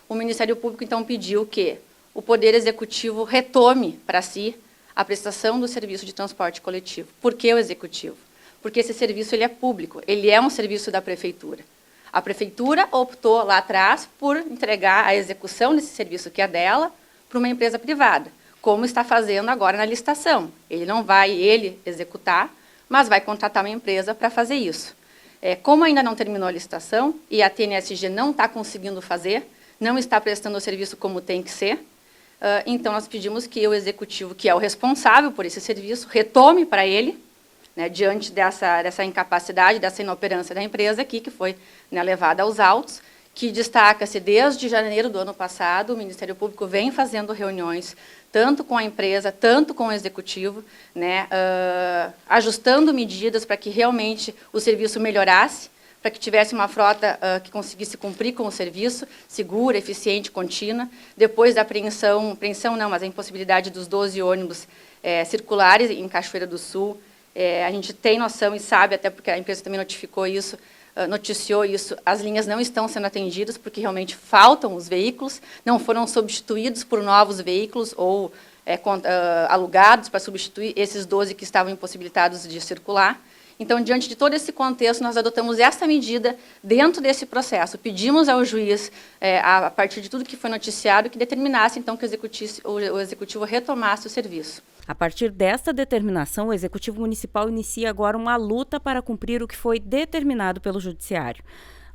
o Ministério Público, então, pediu que o Poder Executivo retome para si a prestação do serviço de transporte coletivo. Por que o Executivo? Porque esse serviço ele é público, ele é um serviço da Prefeitura. A Prefeitura optou lá atrás por entregar a execução desse serviço que é dela para uma empresa privada, como está fazendo agora na licitação. Ele não vai executar, mas vai contratar uma empresa para fazer isso. Como ainda não terminou a licitação e a TNSG não está conseguindo fazer, não está prestando o serviço como tem que ser, então nós pedimos que o Executivo, que é o responsável por esse serviço, retome para ele, né, diante dessa incapacidade, dessa inoperância da empresa aqui, que foi, né, levada aos autos, que destaca-se desde janeiro do ano passado, o Ministério Público vem fazendo reuniões, tanto com a empresa, tanto com o Executivo, né, ajustando medidas para que realmente o serviço melhorasse, para que tivesse uma frota que conseguisse cumprir com o serviço, segura, eficiente, contínua. Depois da apreensão não, mas a impossibilidade dos 12 ônibus circulares em Cachoeira do Sul, a gente tem noção e sabe, até porque a empresa também noticiou isso, as linhas não estão sendo atendidas porque realmente faltam os veículos, não foram substituídos por novos veículos ou alugados para substituir esses 12 que estavam impossibilitados de circular. Então, diante de todo esse contexto, nós adotamos essa medida dentro desse processo. Pedimos ao juiz, a partir de tudo que foi noticiado, que determinasse, então, que o Executivo retomasse o serviço. A partir desta determinação, o Executivo Municipal inicia agora uma luta para cumprir o que foi determinado pelo Judiciário.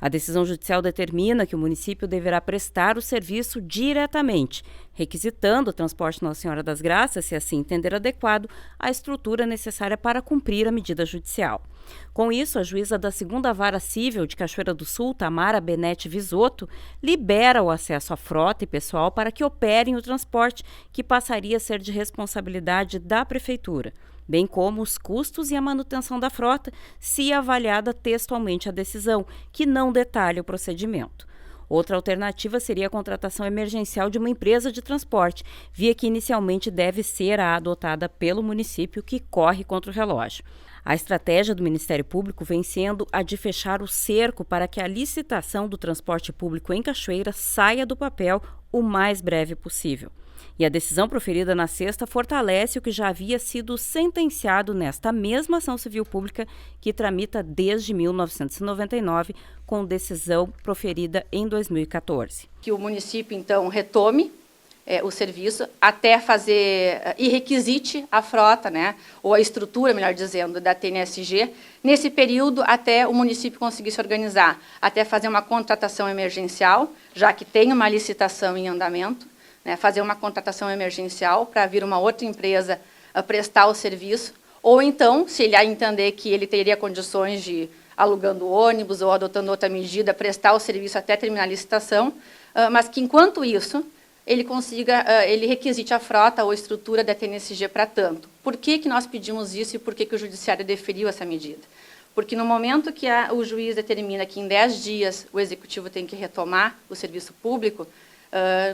A decisão judicial determina que o município deverá prestar o serviço diretamente, requisitando o transporte Nossa Senhora das Graças, se assim entender adequado, a estrutura necessária para cumprir a medida judicial. Com isso, a juíza da 2ª Vara Cível de Cachoeira do Sul, Tamara Benete Visotto, libera o acesso à frota e pessoal para que operem o transporte, que passaria a ser de responsabilidade da Prefeitura, bem como os custos e a manutenção da frota, se avaliada textualmente a decisão, que não detalha o procedimento. Outra alternativa seria a contratação emergencial de uma empresa de transporte, via que inicialmente deve ser a adotada pelo município, que corre contra o relógio. A estratégia do Ministério Público vem sendo a de fechar o cerco para que a licitação do transporte público em Cachoeira saia do papel o mais breve possível. E a decisão proferida na sexta fortalece o que já havia sido sentenciado nesta mesma ação civil pública que tramita desde 1999, com decisão proferida em 2014. Que o município, então, retome o serviço até fazer e requisite a frota, né, ou a estrutura, melhor dizendo, da TNSG, nesse período até o município conseguir se organizar, até fazer uma contratação emergencial, já que tem uma licitação em andamento, né, fazer uma contratação emergencial para vir uma outra empresa prestar o serviço, ou então, se ele entender que ele teria condições de, alugando ônibus ou adotando outra medida, prestar o serviço até terminar a licitação, mas que, enquanto isso, ele requisite a frota ou a estrutura da TNSG para tanto. Por que nós pedimos isso e por que o Judiciário deferiu essa medida? Porque no momento que o juiz determina que em 10 dias o Executivo tem que retomar o serviço público,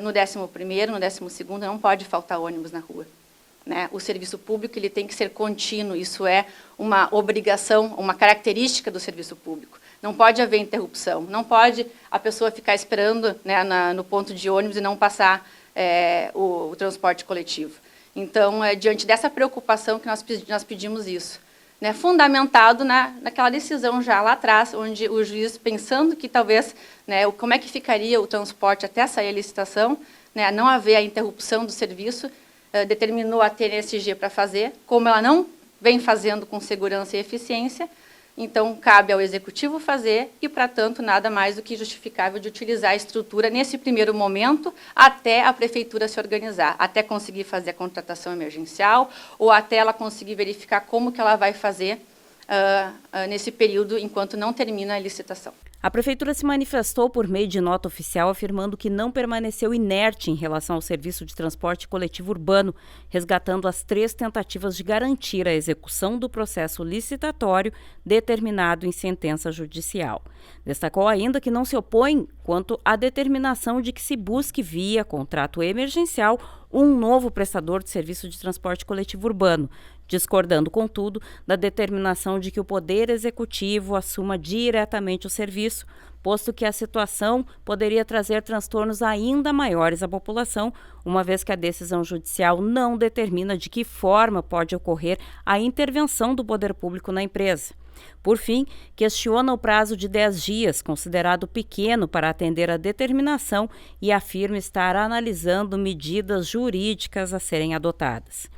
no 11º, no 12º, não pode faltar ônibus na rua, né? O serviço público ele tem que ser contínuo, isso é uma obrigação, uma característica do serviço público. Não pode haver interrupção, não pode a pessoa ficar esperando, né, no ponto de ônibus e não passar o transporte coletivo. Então, diante dessa preocupação que nós pedimos isso, né, fundamentado naquela decisão já lá atrás, onde o juiz, pensando que talvez, né, como é que ficaria o transporte até sair a licitação, né, não haver a interrupção do serviço, determinou a TNSG para fazer, como ela não vem fazendo com segurança e eficiência, então cabe ao Executivo fazer e, para tanto, nada mais do que justificável de utilizar a estrutura nesse primeiro momento até a Prefeitura se organizar, até conseguir fazer a contratação emergencial ou até ela conseguir verificar como que ela vai fazer nesse período enquanto não termina a licitação. A Prefeitura se manifestou por meio de nota oficial afirmando que não permaneceu inerte em relação ao serviço de transporte coletivo urbano, resgatando as 3 tentativas de garantir a execução do processo licitatório determinado em sentença judicial. Destacou ainda que não se opõe quanto à determinação de que se busque via contrato emergencial um novo prestador de serviço de transporte coletivo urbano, discordando, contudo, da determinação de que o Poder Executivo assuma diretamente o serviço, posto que a situação poderia trazer transtornos ainda maiores à população, uma vez que a decisão judicial não determina de que forma pode ocorrer a intervenção do poder público na empresa. Por fim, questiona o prazo de 10 dias, considerado pequeno para atender a determinação, e afirma estar analisando medidas jurídicas a serem adotadas.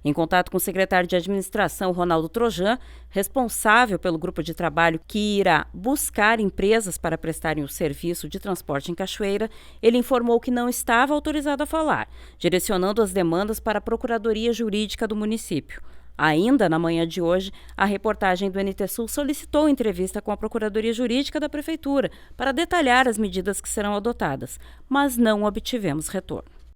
Em contato com o secretário de Administração, Ronaldo Trojan, responsável pelo grupo de trabalho que irá buscar empresas para prestarem o serviço de transporte em Cachoeira, ele informou que não estava autorizado a falar, direcionando as demandas para a Procuradoria Jurídica do município. Ainda na manhã de hoje, a reportagem do NT Sul solicitou entrevista com a Procuradoria Jurídica da Prefeitura para detalhar as medidas que serão adotadas, mas não obtivemos retorno.